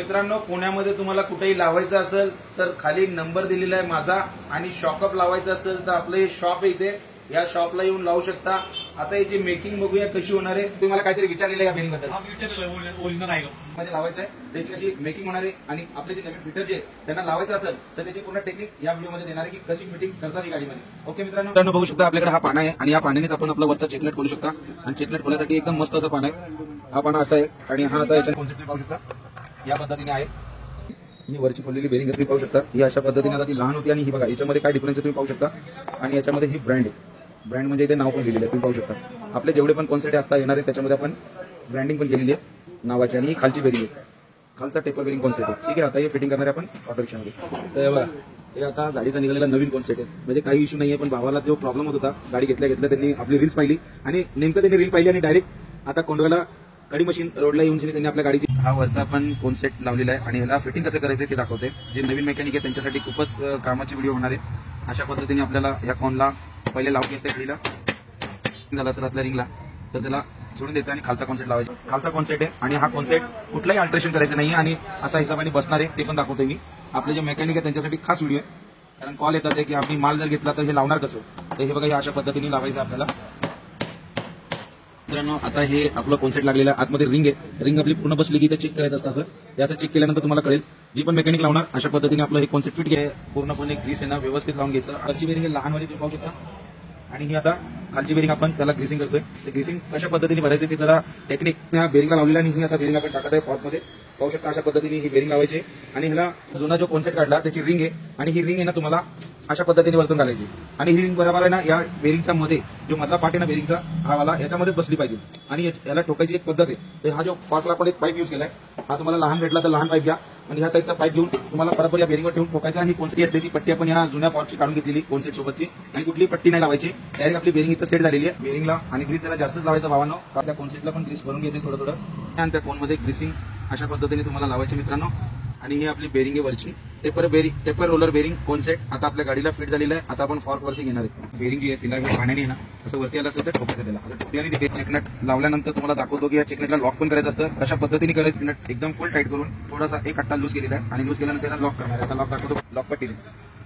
मित्रांनो, पुण्यामध्ये तुम्हाला कुठेही लावायचं असेल तर खाली नंबर दिलेला आहे माझा, आणि शॉकअप लावायचं असेल तर आपलं हे शॉप आहे इथे, या शॉपला येऊन लावू शकता। आता याची मेकिंग बघूया कशी होणार आहे। तुम्ही मला काहीतरी विचारलेलं आहे बेरिंग बद्दल, ओरिजिनल आहे मध्ये लावायचं आहे, त्याची कशी मेकिंग होणार आहे आणि आपले जे नवीन फिटर जे त्यांना लावायचं असेल तर त्याची पूर्ण टेक्निक या व्हिडिओमध्ये देणार आहे की कशी फिटिंग करतात ही गाडीमध्ये। ओके मित्रांनो, बघू शकता आपल्याकडे हा पाना आहे आणि या पाण्यानेच आपण आपला वरचा चेकनेट खोलू शकता, आणि चेकनेट खोलण्यासाठी एकदम मस्त असं पाना आहे। हा पाना असा आहे आणि हा आता याच्या कॉन्सेप्ट पाहू शकता या पद्धतीने आहे। ही वरची खोललेली बेरिंग तुम्ही पाहू शकता, ही अशा पद्धतीने आता ती लहान होती आणि ही बघा याच्यामध्ये काय डिफरन्स आहे तुम्ही पाहू शकता। आणि याच्यामध्ये ही ब्रँड आहे, ब्रँड म्हणजे इथे नाव पण लिहिलेलं आहे तुम्ही पाहू शकता। आपले जेवढे पण कॉन्सेप्ट आता येणार आहे त्याच्यामध्ये आपण ब्रँडिंग पण केलेली आहे नावाची, आणि ही खालची बेरिंग आहे, खालचा टेपर बेरिंग कॉन्सेप्ट आहे। ठीक आहे, आता हे फिटिंग करणार आहे आपण ऑटो रिक्षामध्ये। तर बघा हे आता गाडीचा निघालेला नवीन कॉन्सेप्ट आहे, म्हणजे काही इश्यू नाहीये, पण भावाला जो प्रॉब्लेम होत होता गाडी घेतल्या त्यांनी आपली रील्स पाहिली आणि नेमकं त्यांनी रील पाहिली आणि डायरेक्ट आता कोंडव्याला कडी मशीन रोडला येऊन त्यांनी आपल्या गाडीची हा वरचा पण कॉन्सेप्ट लावलेला आहे आणि याला फिटिंग कसं करायचं ते दाखवते। जे नवीन मेकॅनिक आहे त्यांच्यासाठी खूपच कामाची व्हिडिओ होणार आहे। अशा पद्धतीने आपल्याला या कॉनला पहिले लावून घ्यायचं आहे, झाला असेल आतल्या रिंगला तर त्याला सोडून द्यायचं आणि खालचा कॉन्सेप्ट लावायचा। खालचा कॉन्सेप्ट आहे आणि हा कॉन्सेप्ट कुठलाही अल्ट्रेशन करायचं नाही आणि असा हिशोबाने बसणार आहे ते पण दाखवतोय मी। आपले जे मेकॅनिक आहे त्यांच्यासाठी खास व्हिडिओ आहे, कारण कॉल येतात की आम्ही माल जर घेतला तर हे लावणार कसं, तर हे बघा हे अशा पद्धतीने लावायचं आपल्याला। मित्रांनो, आता हे आपलं कॉन्सेप्ट लागलेलं आतमध्ये रिंग आहे, रिंग आपली पूर्ण बसली की ते चेक करायचं असतं असं, हे असं चेक केल्यानंतर तुम्हाला कळेल। जी पण मेकॅनिक लावणार अशा पद्धतीने आपलं हे कॉन्सेप्ट फिट घ्याय, पूर्णपणे ग्रीस आहे ना व्यवस्थित लावून घ्यायचं। खालची बेरिंग लहान वाली तुम्ही पाहू शकता आणि ही आता खालची बेरिंग आपण त्याला ग्रीसिंग करतोय। ते ग्रीसिंग कशा पद्धतीने भरायचं ते जरा टेक्निक या बेरिंगला लावलेला, आणि ही आता बेरिंग आपण टाकत आहे फॉर्ममध्ये पाहू शकता। अशा पद्धतीने ही बेरिंग लावायची आणि ह्याला जुना जो कॉन्सेप्ट काढला त्याची रिंग आहे, आणि ही रिंग आहे ना तुम्हाला अशा पद्धतीने वरतून घालायची, आणि ही रिंग बरोबर आहे ना या बेरिंगच्या मध्ये जो मधला पार्ट आहे ना बेरिंगचा हा वाला याच्यामध्ये बसली पाहिजे, आणि याला ठोकायची एक पद्धत आहे। तर हा जो फॉर्कला आपण एक पाईप यूज केलाय, हा तुम्हाला लहान भेटला तर लहान पाईप घ्या आणि ह्या साईजचा पाईप घेऊन तुम्हाला बरोबर या बेरिंगवर ठेवून ठोकायचा। आणि कोणती असते ती पट्टी आपण या जुन्या फॉर्कची काढून घेतलेली कॉन्सेप्ट सोबतची, आणि कुठली पट्टी नाही लावायची, डायरेक्ट आपली बेरिंग इथं सेट झालेली आहे बेरिंगला। आणि ग्रीस जरा जास्तच लावायचं भावानो, त्या कॉन्सेप्टला पण ग्रीस भरून घ्यायचं थोडं थोडं, आणि त्या कोनमध्ये ग्रीसिंग अशा पद्धतीने तुम्हाला लावायची मित्रांनो। आणि ही आपली बेरिंग आहे वरची टेपर रोलर बेरिंग कॉन्सेप्ट आता आपल्या गाडीला फिट झालेला आहे। आता आपण फॉर्क वरती घेणार आहे बेरिंग जी आहे तिला हे पाण्याने ना असं वरती आलं असेल तर ठोकायचं त्याला, असं ठोकल्याने तिथे चेकनट लावल्यानंतर तुम्हाला दाखवतो की या चेकनेटला लॉक पण करायचं असतं, कशा पद्धतीने करायचं। चेकनट एकदम फुल टाईट करून थोडासा एक हट्टा लूज केलेला आहे आणि लूज केल्यानंतर त्याला लॉक करणार आहे। आता लॉक दाखवतो लॉक पट्टीने।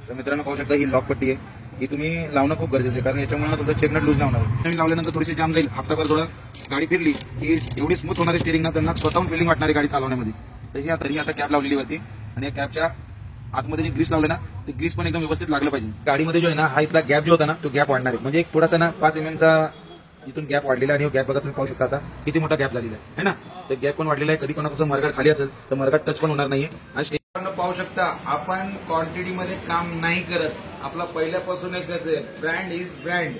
तर मित्रांनो पाहू शकता ही लॉक पट्टी आहे, ही तुम्ही लावणं खूप गरजेचं आहे, कारण याच्यामुळे तुमचं चेकनट लूज लावणार आहे। तुम्ही लावल्यानंतर थोडीशी जाम जाईल, हप्ताभर थोडं गाडी फिरली की एवढी स्मूथ होणारी स्टिअरिंग ना त्यांना स्वतःहून फिलिंग वाटणारी गाडी चालवण्यामध्ये। तर ही तरी आता कॅप लावलेली वरती, आणि या कॅपच्या आतमध्ये जे ग्रीस लावले ना ते ग्रीस पण एकदम व्यवस्थित लागलं पाहिजे। गाडीमध्ये जो आहे ना हा इथला गॅप जो होता ना तो गॅप वाढणार आहे, म्हणजे एक थोडासा ना 5 mm चा इथून गॅप वाढलेला, आणि गॅप बघा तुम्ही पाहू शकता आता किती मोठा गॅप झालेला आहे ना। तर गॅप पण वाढलेला आहे, कधी कोणापासून मरगाट खाली असेल तर मरगाट टच पण होणार नाहीये। आणि पाहू शकता आपण क्वांटिटीमध्ये काम नाही करत, आपला पहिल्यापासून एक ब्रँड इज ब्रँड।